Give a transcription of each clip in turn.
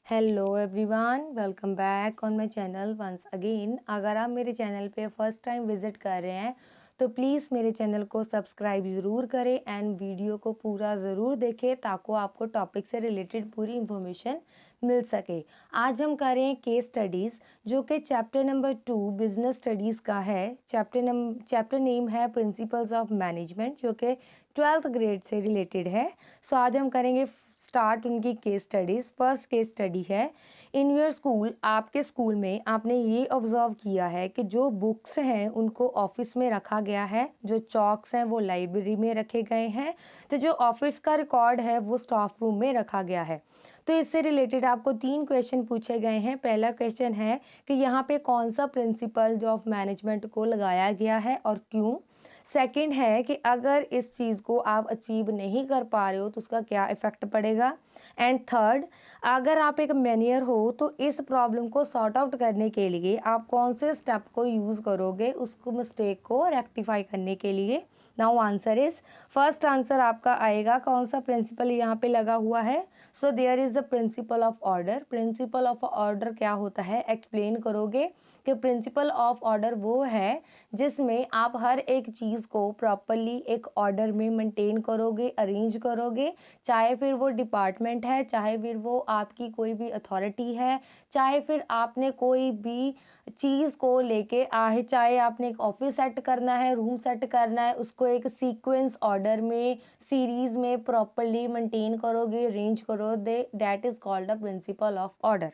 Hello everyone, welcome back on my channel once again. अगर आप मेरे चैनल पे फर्स्ट टाइम विजिट कर रहे हैं तो प्लीज़ मेरे चैनल को सब्सक्राइब ज़रूर करें एंड वीडियो को पूरा ज़रूर देखें ताकि आपको टॉपिक से रिलेटेड पूरी इन्फॉर्मेशन मिल सके। आज हम कर रहे हैं केस स्टडीज़ जो कि चैप्टर नंबर 2 बिजनेस स्टडीज़ का है। चैप्टर नेम है प्रिंसिपल्स ऑफ मैनेजमेंट जो कि 12th ग्रेड से रिलेटेड है। सो आज हम करेंगे स्टार्ट उनकी case studies. First case study है, इन योर स्कूल, आपके स्कूल में आपने ये ऑब्जर्व किया है कि जो बुक्स हैं उनको ऑफिस में रखा गया है, जो चॉक्स हैं वो लाइब्रेरी में रखे गए हैं, तो जो ऑफिस का रिकॉर्ड है वो स्टाफ रूम में रखा गया है। तो इससे रिलेटेड आपको 3 क्वेश्चन पूछे गए हैं। पहला क्वेश्चन है कि यहाँ पे कौन सा प्रिंसिपल जो ऑफ मैनेजमेंट को लगाया गया है और क्यों। सेकंड है कि अगर इस चीज़ को आप अचीव नहीं कर पा रहे हो तो उसका क्या इफ़ेक्ट पड़ेगा। एंड थर्ड, अगर आप एक मैनेजर हो तो इस प्रॉब्लम को सॉर्ट आउट करने के लिए आप कौन से स्टेप को यूज़ करोगे उसको मिस्टेक को रेक्टिफाई करने के लिए। Now answer is, first answer आपका आएगा कौन सा प्रिंसिपल यहाँ पे लगा हुआ है। So there is the principle of order. Principle of order क्या होता है एक्सप्लेन करोगे कि प्रिंसिपल ऑफ ऑर्डर वो है जिसमें आप हर एक चीज़ को प्रॉपरली एक ऑर्डर में मेंटेन करोगे, अरेंज करोगे, चाहे फिर वो डिपार्टमेंट है, चाहे फिर वो आपकी कोई भी अथॉरिटी है, चाहे फिर आपने कोई भी चीज़ को लेके आए, चाहे आपने एक ऑफिस सेट करना है, रूम सेट करना है, उसको एक सीक्वेंस ऑर्डर में, सीरीज में प्रॉपरली मेंटेन करोगे, अरेंज करोगे, that is called the principle of order.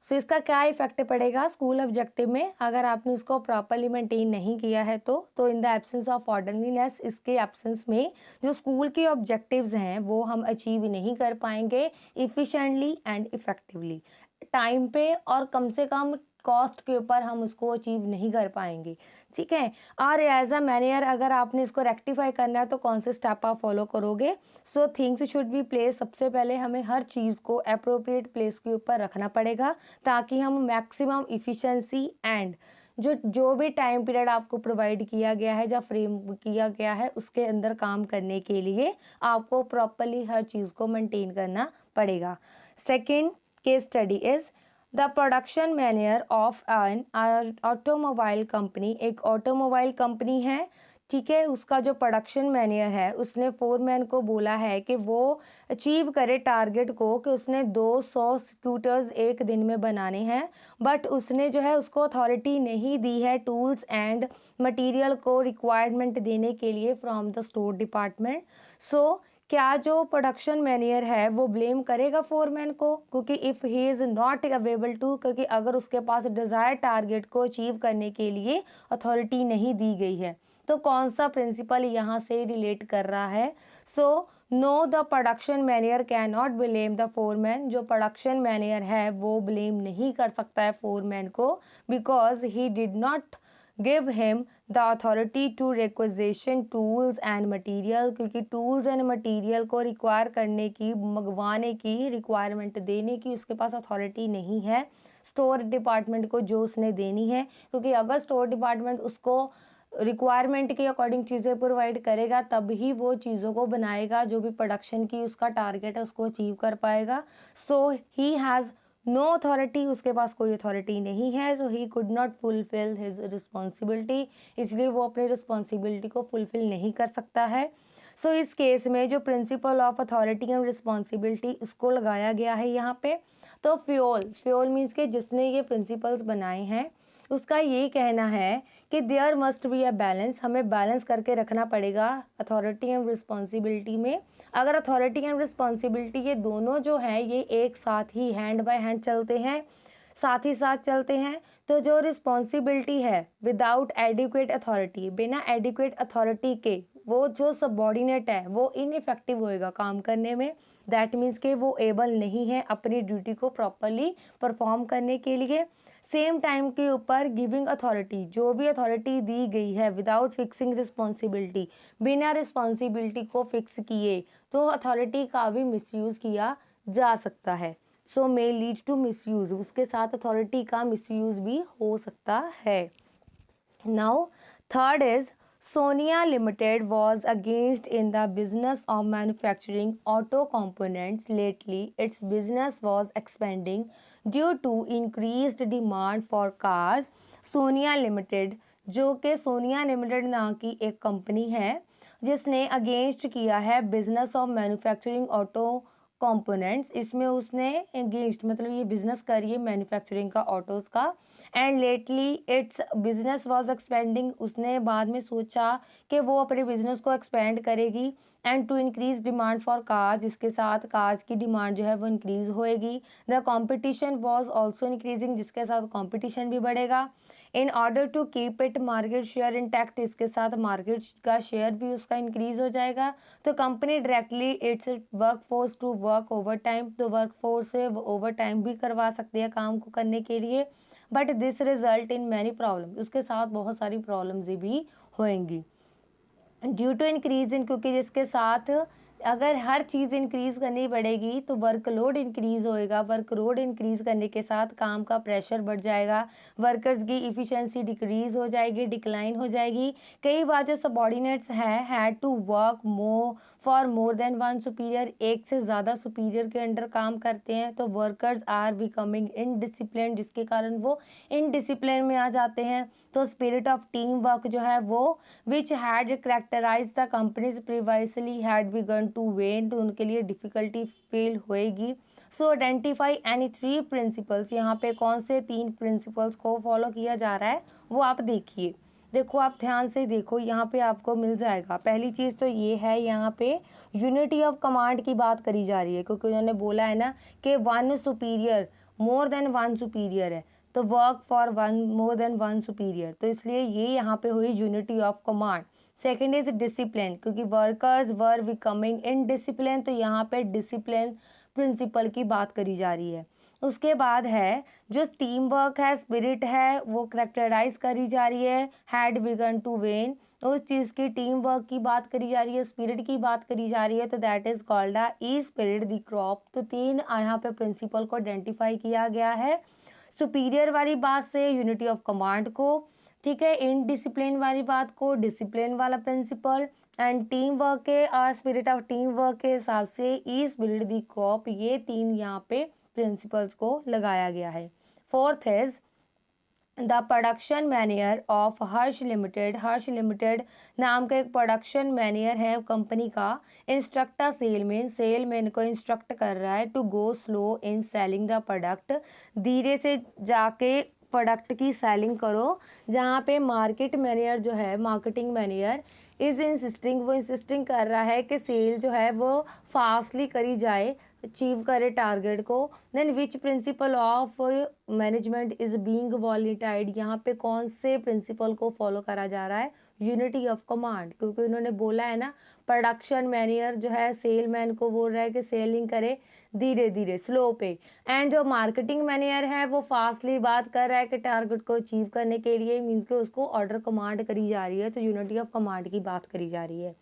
So इसका क्या इफेक्ट पड़ेगा स्कूल ऑब्जेक्टिव में अगर आपने उसको प्रॉपरली मेंटेन नहीं किया है तो in the absence of orderliness, इसके एब्सेंस में जो स्कूल के ऑब्जेक्टिव्स हैं वो हम अचीव नहीं कर पाएंगे इफिशिएंटली एंड इफेक्टिवली, टाइम पे और कम से कम कॉस्ट के ऊपर हम उसको अचीव नहीं कर पाएंगे। ठीक है, और एज अ मैनेजर अगर आपने इसको रेक्टिफाई करना है तो कौन से स्टेप आप फॉलो करोगे। So things should be place, सबसे पहले हमें हर चीज़ को अप्रोप्रिएट प्लेस के ऊपर रखना पड़ेगा ताकि हम मैक्सिमम इफ़िशेंसी एंड जो भी टाइम पीरियड आपको प्रोवाइड किया गया है या फ्रेम किया गया है उसके अंदर काम करने के लिए आपको प्रॉपरली हर चीज़ को मेंटेन करना पड़ेगा। Second case study is the production manager of an automobile company. एक ऑटोमोबाइल कंपनी है, ठीक है, उसका जो प्रोडक्शन मैनेजर है उसने फोरमैन को बोला है कि वो अचीव करे टारगेट को कि उसने 200 स्कूटर्स एक दिन में बनाने हैं, बट उसने जो है उसको अथॉरिटी नहीं दी है टूल्स एंड मटेरियल को रिक्वायरमेंट देने के लिए फ्रॉम द स्टोर डिपार्टमेंट। सो क्या जो प्रोडक्शन मैनेजर है वो ब्लेम करेगा फोरमैन को, क्योंकि if he is not available to, क्योंकि अगर उसके पास डिज़ायर टारगेट को अचीव करने के लिए अथॉरिटी नहीं दी गई है तो कौन सा प्रिंसिपल यहाँ से रिलेट कर रहा है। So no, the production manager can not blame the foreman. जो प्रोडक्शन मैनेजर है वो ब्लेम नहीं कर सकता है फोरमैन को because he did not give him the authority to requisition tools and material, क्योंकि टूल्स एंड मटेरियल को रिक्वायर करने की, मंगवाने की, रिक्वायरमेंट देने की उसके पास अथॉरिटी नहीं है स्टोर डिपार्टमेंट को जो उसने देनी है। क्योंकि अगर स्टोर डिपार्टमेंट उसको रिक्वायरमेंट के अकॉर्डिंग चीज़ें प्रोवाइड करेगा तब ही वो चीज़ों को बनाएगा, जो भी प्रोडक्शन की उसका टारगेट है उसको अचीव कर पाएगा। So he has no authority, उसके पास कोई अथॉरिटी नहीं है, so he could not fulfil his responsibility, इसलिए वो अपनी रिस्पॉन्सिबिलिटी को फुलफिल नहीं कर सकता है। सो इस केस में जो principle of authority and responsibility उसको लगाया गया है यहाँ पे। तो फ्योल मीन्स के जिसने ये प्रिंसिपल्स बनाए हैं उसका ये कहना है कि there must be a balance, हमें बैलेंस करके रखना पड़ेगा अथॉरिटी एंड रिस्पॉन्सिबिलिटी में। अगर अथॉरिटी एंड रिस्पॉन्सिबिलिटी ये दोनों जो हैं ये एक साथ ही हैंड बाय हैंड चलते हैं, साथ ही साथ चलते हैं, तो जो रिस्पॉन्सिबिलिटी है विदाउट एडिक्वेट अथॉरिटी, बिना एडिक्वेट अथॉरिटी के वो जो सबॉर्डिनेट है वो इनइफेक्टिव होएगा काम करने में। दैट मीन्स के वो एबल नहीं है अपनी ड्यूटी को प्रॉपरली परफॉर्म करने के लिए। सेम टाइम के ऊपर गिविंग अथॉरिटी, जो भी अथॉरिटी दी गई है विदाउट फिक्सिंग रिस्पॉन्सिबिलिटी, बिना रिस्पॉन्सिबिलिटी को फिक्स किए तो अथॉरिटी का भी मिसयूज़ किया जा सकता है। सो मे लीड टू मिसयूज़, उसके साथ अथॉरिटी का मिसयूज़ भी हो सकता है। Now third is Sonia Limited was engaged in the business of manufacturing auto components. Lately, its business was expanding due to increased demand for cars. Sonia Limited, जो कि Sonia limited नाम की एक कंपनी है जिसने अगेंस्ट किया है business of manufacturing auto components, इसमें उसने एंगेज्ड मतलब ये बिजनेस करी है मैन्युफैक्चरिंग का ऑटोज का। And lately it's business was expanding, उसने बाद में सोचा कि वो अपने बिजनेस को एक्सपेंड करेगी। And to increase demand for cars, इसके साथ कार्स की डिमांड जो है वो इंक्रीज होएगी। The competition was also increasing, जिसके साथ कंपटीशन भी बढ़ेगा। In order to keep it market share intact, इसके साथ मार्केट का शेयर भी उसका इंक्रीज हो जाएगा। तो company directly its workforce to work overtime, तो वर्क फोर्स से ओवर टाइम भी करवा सकती है काम को करने के लिए। But this result in many problem, उसके साथ बहुत सारी प्रॉब्लम्स भी होंगी ड्यू टू इंक्रीज इन, क्योंकि जिसके साथ अगर हर चीज़ इंक्रीज करनी पड़ेगी तो वर्कलोड इंक्रीज होएगा। वर्कलोड इंक्रीज करने के साथ काम का प्रेशर बढ़ जाएगा, वर्कर्स की इफ़िशेंसी डिक्रीज हो जाएगी, डिक्लाइन हो जाएगी। कई बार जो सबॉर्डिनेट्स हैं had to work for more than one superior, एक से ज़्यादा सुपीरियर के अंडर काम करते हैं, तो वर्कर्स आर बिकमिंग इनडिसिप्लिन, जिसके कारण वो इनडिसिप्लिन में आ जाते हैं। तो स्पिरिट ऑफ टीम वर्क जो है वो which had characterise the companies previously had begun to wane, तो उनके लिए डिफिकल्टी फील होएगी। सो आइडेंटिफाई एनी 3 प्रिंसिपल्स, यहाँ पे कौन से 3 प्रिंसिपल्स को फॉलो किया जा रहा है वो आप देखिए। देखो आप ध्यान से देखो, यहाँ पे आपको मिल जाएगा। पहली चीज़ तो ये है, यहाँ पे यूनिटी ऑफ कमांड की बात करी जा रही है, क्योंकि उन्होंने बोला है ना कि वन सुपीरियर, मोर देन वन सुपीरियर है, तो work for one more than one superior, तो इसलिए ये यहाँ पे हुई unity of command. Second is discipline, क्योंकि वर्कर्स वर बिकमिंग इनडिसिप्लिन, तो यहाँ पे डिसिप्लिन प्रिंसिपल की बात करी जा रही है। उसके बाद है जो टीम वर्क है, स्पिरिट है, वो करेक्टराइज करी जा रही है, हैड बिगन टू वेन, उस चीज़ की टीम वर्क की बात करी जा रही है, स्पिरिट की बात करी जा रही है, तो that is called E spirit the crop. तो 3 यहाँ पे प्रिंसिपल को आइडेंटिफाई किया गया है। सुपीरियर वाली बात से यूनिटी ऑफ कमांड को, ठीक है, इनडिसिप्लिन वाली बात को डिसिप्लिन वाला प्रिंसिपल, एंड टीम वर्क के स्पिरिट ऑफ टीम वर्क के हिसाब से ई स्पिरिट दी क्रॉप, ये 3 यहाँ पे प्रिंसिपल्स को लगाया गया है। Fourth is the production manager of Harsh limited. Harsh limited नाम का एक प्रोडक्शन मैनेयर है कंपनी का, इंस्ट्रक्टर सेलमैन को इंस्ट्रक्ट कर रहा है to go slow in selling the product, धीरे से जाके प्रोडक्ट की सेलिंग करो। जहाँ पे मार्केट मैनेयर जो है, मार्केटिंग मैनेयर इज इंसिस्टिंग, वो इंसिस्टिंग कर रहा है कि सेल जो है वो फास्टली करी जाए, अचीव करे टारगेट को। Then which principle of management is being violated, यहाँ पे कौन से प्रिंसिपल को फॉलो करा जा रहा है, यूनिटी ऑफ कमांड, क्योंकि उन्होंने बोला है ना प्रोडक्शन मैनेजर जो है सेलमैन को बोल रहा है कि सेलिंग करे धीरे धीरे स्लो पे, एंड जो मार्केटिंग मैनेजर है वो फास्टली बात कर रहा है कि टारगेट को अचीव करने के लिए, मीन्स कि उसको ऑर्डर कमांड करी जा रही है, तो यूनिटी ऑफ कमांड की बात करी जा रही है।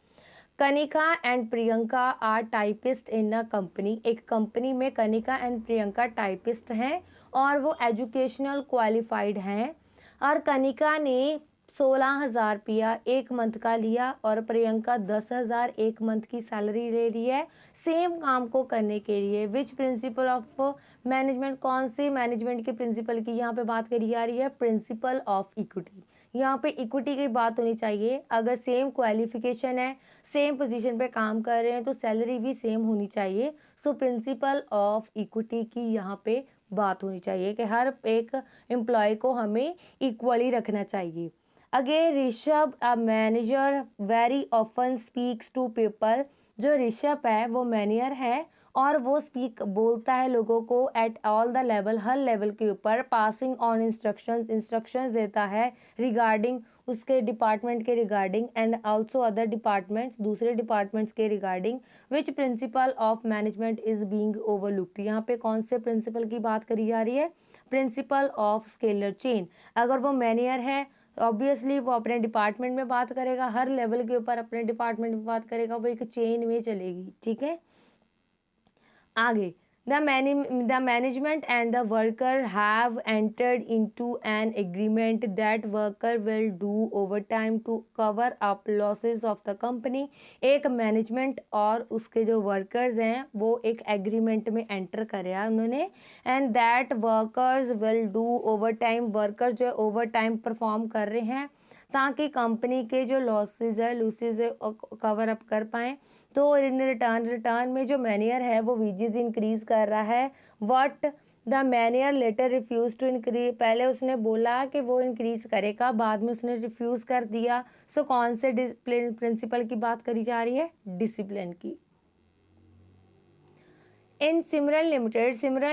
Kanika and Priyanka are typist in a company, एक कंपनी में कनिका एंड प्रियंका टाइपिस्ट हैं और वो एजुकेशनल क्वालिफाइड हैं, और कनिका ने 16,000 रुपया एक मंथ का लिया और प्रियंका 10,000 एक मंथ की सैलरी ले रही है सेम काम को करने के लिए। विच प्रिंसिपल ऑफ मैनेजमेंट, कौन सी मैनेजमेंट के प्रिंसिपल की यहाँ पे बात करी जा रही है, प्रिंसिपल ऑफ इक्विटी। यहाँ पे इक्विटी की बात होनी चाहिए, अगर सेम क्वालिफिकेशन है, सेम पोजीशन पे काम कर रहे हैं तो सैलरी भी सेम होनी चाहिए। सो प्रिंसिपल ऑफ इक्विटी की यहाँ पे बात होनी चाहिए कि हर एक एम्प्लॉय को हमें इक्वली रखना चाहिए। Again Rishabh a manager very often speaks to people, जो ऋषभ है वो मैनेजर है और वो स्पीक बोलता है लोगों को at all the level, her level के ऊपर, पासिंग ऑन इंस्ट्रक्शंस देता है रिगार्डिंग उसके डिपार्टमेंट के regarding, and also other departments, दूसरे डिपार्टमेंट्स के regarding. Which principle of management is being overlooked, यहाँ पे कौन से प्रिंसिपल की बात करी जा रही है, प्रिंसिपल ऑफ स्केलर चेन। अगर वो मैनेजर है ऑब्वियसली वो अपने डिपार्टमेंट में बात करेगा, हर लेवल के ऊपर अपने डिपार्टमेंट में बात करेगा, वो एक चेन में चलेगी, ठीक है। आगे The management and the worker have entered into an agreement that worker will do overtime to cover up losses of the company. एक मैनेजमेंट और उसके जो वर्कर्स हैं वो एक एग्रीमेंट में एंटर करा उन्होंने, and that workers will do overtime, workers जो ओवरटाइम परफॉर्म कर रहे हैं ताकि कंपनी के जो लॉसेज है कवर अप कर पाएँ। तो इन रिटर्न में जो मैनेजर है वो वेजेस इंक्रीज कर रहा है। What the manager later refuse to increase, पहले उसने बोला कि वो इंक्रीज करेगा, बाद में उसने रिफ्यूज कर दिया। सो कौन से डिसिप्लिन प्रिंसिपल की बात करी जा रही है? डिसिप्लिन की। इन सिमरन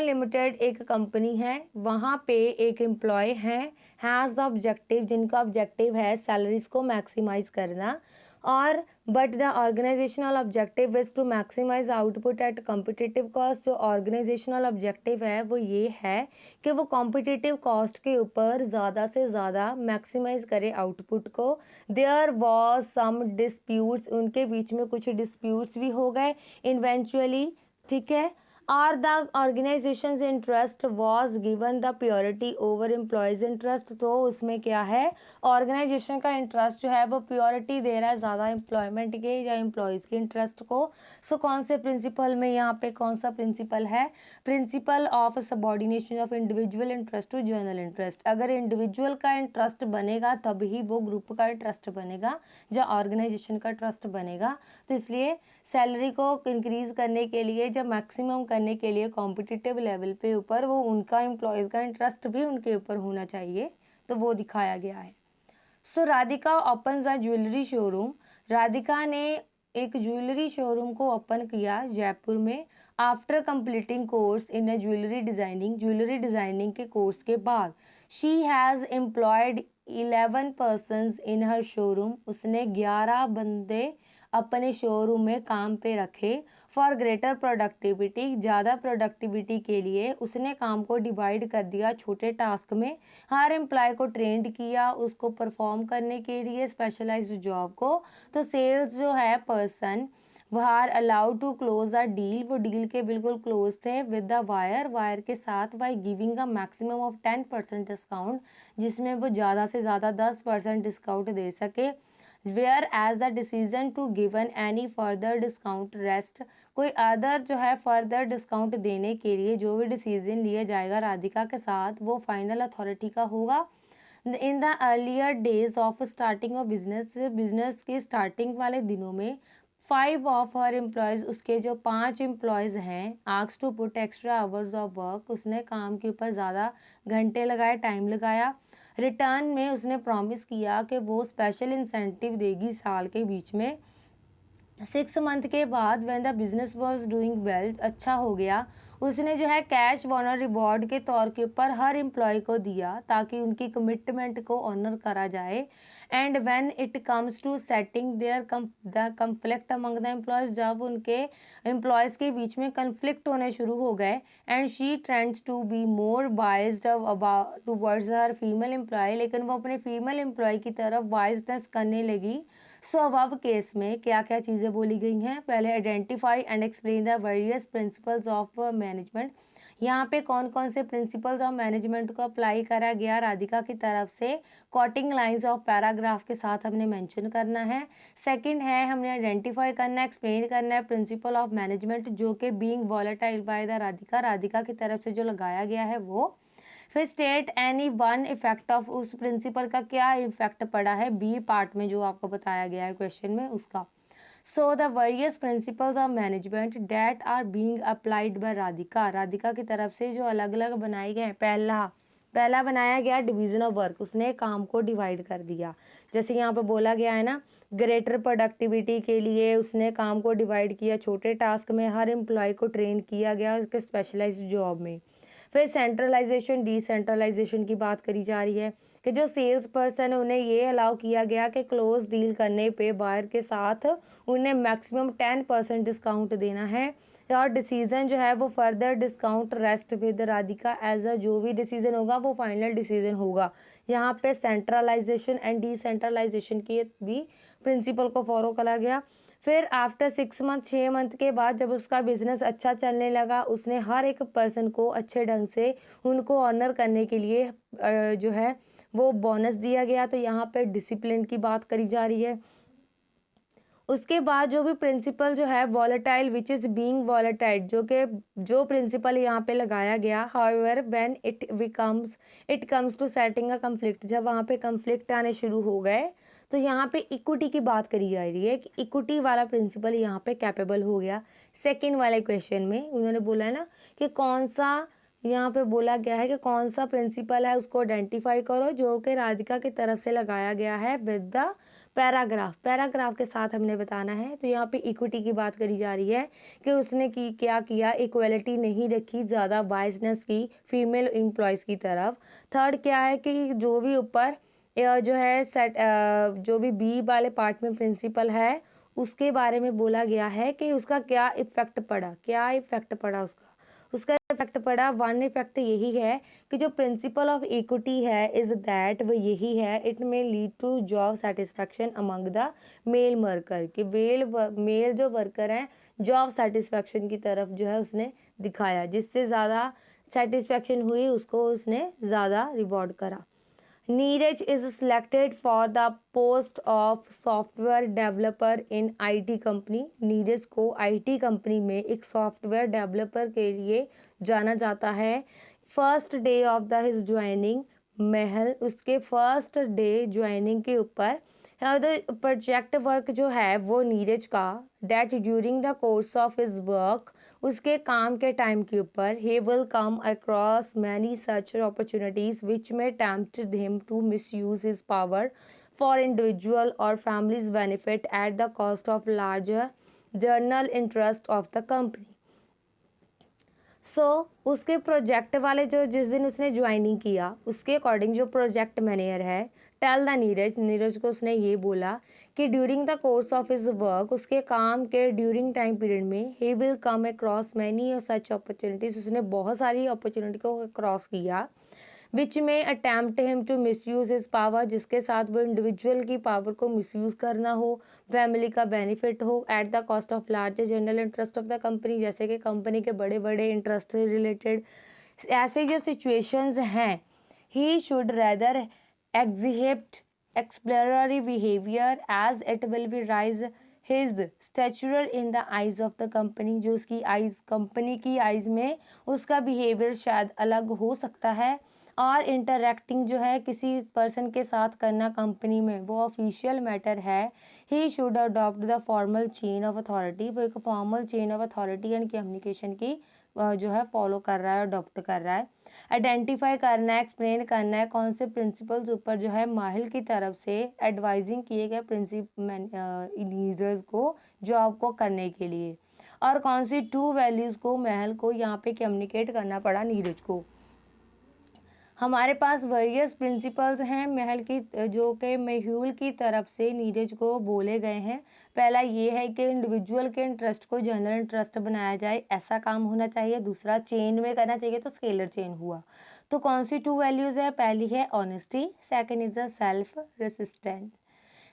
लिमिटेड एक कंपनी है, वहाँ पे एक एम्प्लॉय है, हैज़ द ऑब्जेक्टिव, जिनका ऑब्जेक्टिव है सैलरीज को मैक्सिमाइज करना, और but the organisational objective is to maximise output at competitive cost. जो ऑर्गेनाइजेशनल ऑब्जेक्टिव है वो ये है कि वो कॉम्पिटिटिव कॉस्ट के ऊपर ज़्यादा से ज़्यादा मैक्सिमाइज करे आउटपुट को। देयर वॉज सम डिस्प्यूट्स, उनके बीच में कुछ डिस्प्यूट्स भी हो गए इवेंचुअली, ठीक है। और the organisations interest was given the purity over employees interest, तो उसमें क्या है, ऑर्गेनाइजेशन का इंटरेस्ट जो है वो प्योरिटी दे रहा है ज़्यादा एम्प्लॉयमेंट के या एम्प्लॉयज़ के इंटरेस्ट को। सो कौन से प्रिंसिपल में यहाँ पे कौन सा प्रिंसिपल है? Principle of subordination of individual interest to general interest. अगर इंडिविजुअल का इंटरेस्ट बनेगा तभी वो ग्रुप का इंटरेस्ट बनेगा या ऑर्गेनाइजेशन का ट्रस्ट बनेगा। तो इसलिए सैलरी को इंक्रीज करने के लिए, जब मैक्सिमम करने के लिए कॉम्पिटिटिव लेवल पे ऊपर, वो उनका एम्प्लॉयज़ का इंटरेस्ट भी उनके ऊपर होना चाहिए, तो वो दिखाया गया है। सो राधिका ओपन्स अ ज्वेलरी शोरूम, राधिका ने एक ज्वेलरी शोरूम को ओपन किया जयपुर में। After completing course in a jewellery designing के कोर्स के बाद, she has employed 11 persons in her showroom, उसने 11 बंदे अपने शोरूम में काम पे रखे। फॉर ग्रेटर प्रोडक्टिविटी, ज़्यादा प्रोडक्टिविटी के लिए उसने काम को डिवाइड कर दिया छोटे टास्क में। हर एम्प्लॉय को ट्रेंड किया उसको परफॉर्म करने के लिए स्पेशलाइज्ड जॉब को। तो सेल्स जो है person are allowed to close a deal, वो डील के बिल्कुल क्लोज थे विद द वायर के साथ, by giving a maximum of 10% discount, जिसमें वो ज़्यादा से ज़्यादा 10% डिस्काउंट दे सके। Whereas the decision to given any further discount rest, कोई अदर जो है फर्दर डिस्काउंट देने के लिए जो भी डिसीजन लिया जाएगा राधिका के साथ वो फाइनल अथॉरिटी का होगा। In the earlier days of starting of business के स्टार्टिंग वाले दिनों में 5 ऑफ हर एम्प्लॉयज़, उसके जो 5 एम्प्लॉयज़ हैं, asked to put extra hours of work, उसने काम के ऊपर ज़्यादा घंटे लगाए, टाइम लगाया। रिटर्न में उसने प्रॉमिस किया कि वो स्पेशल इंसेंटिव देगी साल के बीच में। 6 मंथ के बाद when the business was doing well, अच्छा हो गया, उसने जो है कैश बोनस रिवॉर्ड के तौर के ऊपर हर एम्प्लॉय को दिया ताकि उनकी कमिटमेंट को ऑनर करा जाए। And when it comes to setting their the conflict among the employees, जब उनके एम्प्लॉयज़ के बीच में कन्फ्लिक्ट होने शुरू हो गए, and she tends to be more biased about towards her female employee, लेकिन वो अपने फीमेल एम्प्लॉय की तरफ बाइज्डनेस करने लगी। सो अब केस में क्या क्या चीज़ें बोली गई हैं? पहले identify and explain the various principles of management, यहाँ पे कौन कौन से प्रिंसिपल्स ऑफ मैनेजमेंट को अप्लाई करा गया राधिका की तरफ से, कोटिंग लाइंस ऑफ पैराग्राफ के साथ हमने मेंशन करना है। सेकंड है हमने आइडेंटिफाई करना है, एक्सप्लेन करना है प्रिंसिपल ऑफ मैनेजमेंट जो कि being volatile by the Radhika की तरफ से जो लगाया गया है वो। फिर state any one effect of, उस प्रिंसिपल का क्या इफेक्ट पड़ा है बी पार्ट में जो आपको बताया गया है क्वेश्चन में उसका। So the various principles of management that are being applied by Radhika की तरफ से जो अलग अलग बनाए गए हैं। पहला बनाया गया डिवीजन ऑफ वर्क, उसने काम को डिवाइड कर दिया, जैसे यहाँ पे बोला गया है ना, ग्रेटर प्रोडक्टिविटी के लिए उसने काम को डिवाइड किया छोटे टास्क में, हर एम्प्लॉय को ट्रेन किया गया उसके स्पेशलाइज्ड जॉब में। फिर सेंट्रलाइजेशन डिसेंट्रलाइजेशन की बात करी जा रही है कि जो सेल्स पर्सन है उन्हें ये अलाउ किया गया कि क्लोज डील करने पे बायर के साथ उन्हें मैक्सिमम 10% डिस्काउंट देना है, और डिसीजन जो है वो further discount rest with Radhika as a, जो भी डिसीजन होगा वो फाइनल डिसीजन होगा। यहाँ पे सेंट्रलाइजेशन एंड डिसेंट्रलाइजेशन की भी प्रिंसिपल को फॉलो करा गया। फिर आफ्टर 6 मंथ 6 मंथ के बाद जब उसका बिजनेस अच्छा चलने लगा, उसने हर एक पर्सन को अच्छे ढंग से उनको ऑनर करने के लिए जो है वो बोनस दिया गया। तो यहाँ पे डिसिप्लिन की बात करी जा रही है। उसके बाद जो भी प्रिंसिपल जो है volatile which is being volatile, जो प्रिंसिपल यहाँ पे लगाया गया, however when it comes to setting a conflict, जब वहाँ पे कंफ्लिक्ट आने शुरू हो गए तो यहाँ पे इक्विटी की बात करी जा रही है कि इक्विटी वाला प्रिंसिपल यहाँ पे कैपेबल हो गया। सेकेंड वाले क्वेश्चन में उन्होंने बोला है ना कि कौन सा, यहाँ पे बोला गया है कि कौन सा प्रिंसिपल है उसको आइडेंटिफाई करो जो कि राधिका की तरफ से लगाया गया है विद द पैराग्राफ के साथ हमने बताना है। तो यहाँ पे इक्विटी की बात करी जा रही है कि उसने क्या किया, इक्वलिटी नहीं रखी, ज़्यादा बायसनेस की फीमेल एम्प्लॉयज़ की तरफ। थर्ड क्या है कि जो भी ऊपर जो है जो भी बी वाले पार्ट में प्रिंसिपल है उसके बारे में बोला गया है कि उसका क्या इफेक्ट पड़ा उसका इफेक्ट पड़ा। वन इफेक्ट यही है कि जो प्रिंसिपल ऑफ इक्विटी है इज दैट वो यही है, इट में lead to job satisfaction among the male worker, कि मेल जो वर्कर हैं जॉब सेटिस्फैक्शन की तरफ जो है उसने दिखाया, जिससे ज़्यादा सेटिस्फैक्शन हुई उसको उसने ज़्यादा रिवॉर्ड करा। Neeraj is selected for the post of software developer in IT company. Neeraj को आईटी कंपनी में एक सॉफ्टवेयर डेवलपर के लिए जाना जाता है। First day of the his joining, महल उसके फर्स्ट डे ज्वाइनिंग के ऊपर प्रोजेक्ट वर्क जो है वो नीरज का, that during the course of his work, उसके काम के टाइम के ऊपर, he will come across many such opportunities which may tempt him to misuse his power for individual or family's benefit at the cost of larger general interest of the company. उसके project वाले जो जिस दिन उसने joining किया उसके according जो project manager है टेल द नीरज को उसने ये बोला कि during the course of his work, उसके काम के ड्यूरिंग टाइम पीरियड में, he will come across many such opportunities, उसने बहुत सारी अपॉर्चुनिटी को क्रॉस किया, विच में attempt him to misuse his power, जिसके साथ वो इंडिविजुअल की पावर को मिसयूज करना हो, फैमिली का बेनिफिट हो, at the cost of larger general interest of the company, जैसे कि कंपनी के बड़े बड़े इंटरेस्ट से रिलेटेड ऐसे जो सिचुएशंस हैं, he should rather exhibit exploratory behavior as it will be rise his stature in the eyes of the company, जो उसकी आइज कंपनी की आइज में उसका बिहेवियर शायद अलग हो सकता है। और इंटरेक्टिंग जो है किसी पर्सन के साथ करना कंपनी में वो ऑफिशियल मैटर है। He should adopt the formal chain of authority, वो एक formal chain of authority and communication की जो है फॉलो कर रहा है, अडॉप्ट कर रहा है। आइडेंटिफाई करना है, एक्सप्लेन करना है कौन से प्रिंसिपल्स ऊपर जो है माहिल की तरफ से एडवाइजिंग किए गए यूजर्स को जॉब को करने के लिए, और कौन सी 2 वैल्यूज़ को महल को यहाँ पे कम्युनिकेट करना पड़ा नीरज को। हमारे पास वेरियस प्रिंसिपल्स हैं महल की जो कि मेहुल की तरफ से नीरज को बोले गए हैं। पहला ये है कि इंडिविजुअल के इंटरेस्ट को जनरल इंटरेस्ट बनाया जाए, ऐसा काम होना चाहिए। दूसरा चेन में करना चाहिए, तो स्केलर चेन हुआ। तो कौन सी 2 वैल्यूज़ है? पहली है honesty, second is the self resistant.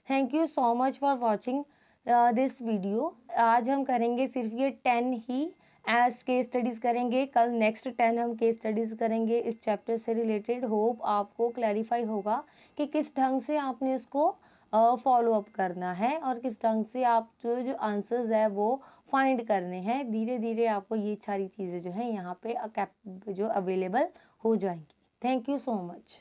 Thank you so much for watching this video. आज हम करेंगे सिर्फ ये 10 ही एज केस स्टडीज़ करेंगे, कल नेक्स्ट 10 हम केस स्टडीज़ करेंगे इस चैप्टर से रिलेटेड। होप आपको क्लैरिफाई होगा कि किस ढंग से आपने इसको फॉलो अप करना है और किस ढंग से आप जो आंसर्स है वो फाइंड करने हैं। धीरे धीरे आपको ये सारी चीज़ें जो हैं यहाँ पे जो अवेलेबल हो जाएंगी। Thank you so much.